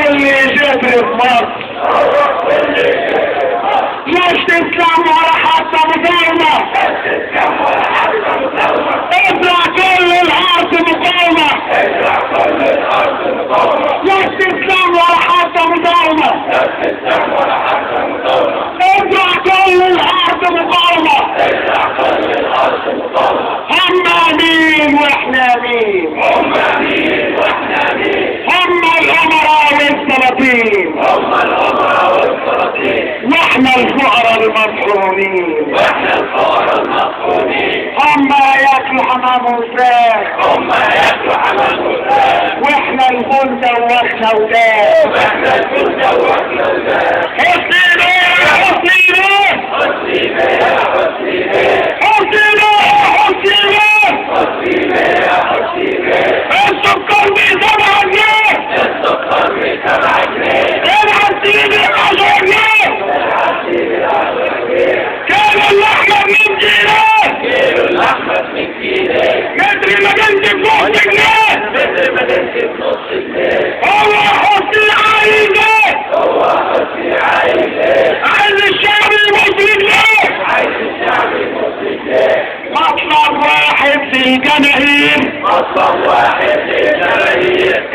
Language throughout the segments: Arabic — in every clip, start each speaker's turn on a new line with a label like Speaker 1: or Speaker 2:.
Speaker 1: اللي جبر في مصر مش تسلم ولا حتى مقاومة ازرع كل الارض مقاومة مش تسلم ولا حتى مقاومة ازرع كل الارض مقاومة هم مين واحنا مين هم الامراء والسلاطين واحنا الفقراء المطحونين هم ياكلوا حمام وفراخ واحنا الفول دوخنا وداخ حسني السكر ب7 جنيه ابعت سيدي 10 جنيه كيلو اللحمة ب100 جنيه متر مدينتي ب5 جنيه هو حسني عايز الشعب المصري ليه مطلب واحد في الجماهير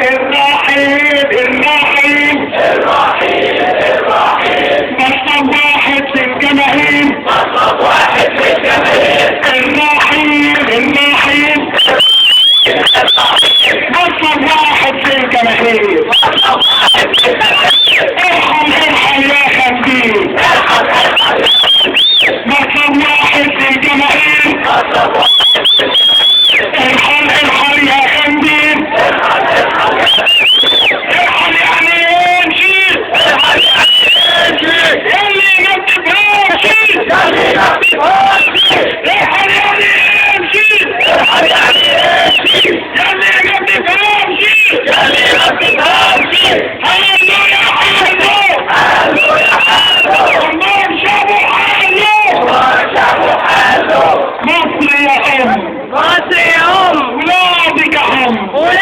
Speaker 1: الرحيم مطلب واحد في الجماهير الرحيم مطلب واحد في الجماهير ارحم يا خنديل مطلب واحد في الجماهير ارحم يا خنديل ارحم يعني امشي اللي ما بتفهمش ارحم يعني امشي اللي ما بتفهمش مصر يا ولادك هم دول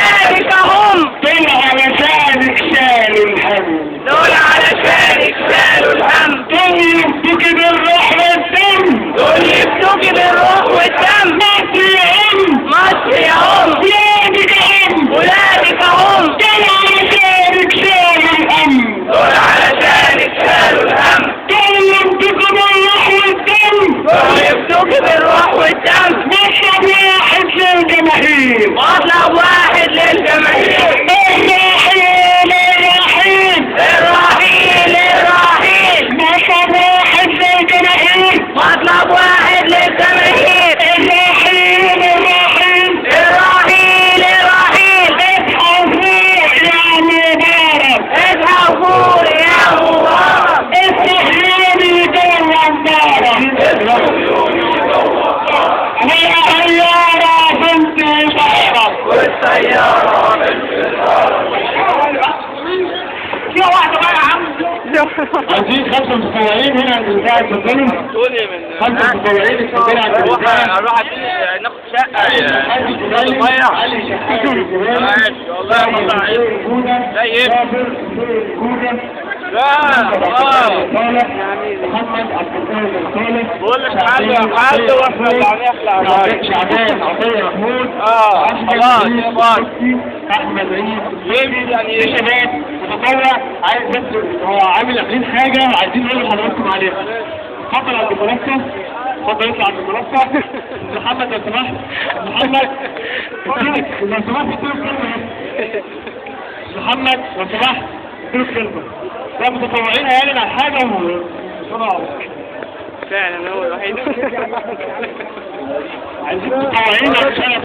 Speaker 1: علشانك شالوا الهم دول يبدوك بالروح والدم مصر يا ولادك هم دول علشانك شالوا الهم دول يبدوك بالروح والدم مطلب واحد للجماهير الرحيل مطلب واحد للجماهير الرحيل اصحى فوق يا مبارك استحياني دور والسيارة بنت شعرك يا واحدة بقى يا عم عايزين 5 متطوعين هنا عند البتاع اتفضلوا 5 متطوعين اتفضلوا عند البتاع
Speaker 2: نروح ناخد شقة مية بقول لك حل واحنا اللي هنخلع
Speaker 1: شعبان عطية محمود
Speaker 2: خلاص
Speaker 1: احمد عيد
Speaker 2: يعني
Speaker 1: شباب متطوع عايز بس هو عاملين حاجة عايزين نقول لحضراتكم عليها اتفضل عند المنصة اتفضل اطلع عند المنصة محمد لو سمحت محمد لو سمحت محمد لو سمحت اديله كلمة ده متطوعين هيعلن عن حاجة وبسرعة
Speaker 2: فعلا هو الوحيد
Speaker 1: عايزين متطوعين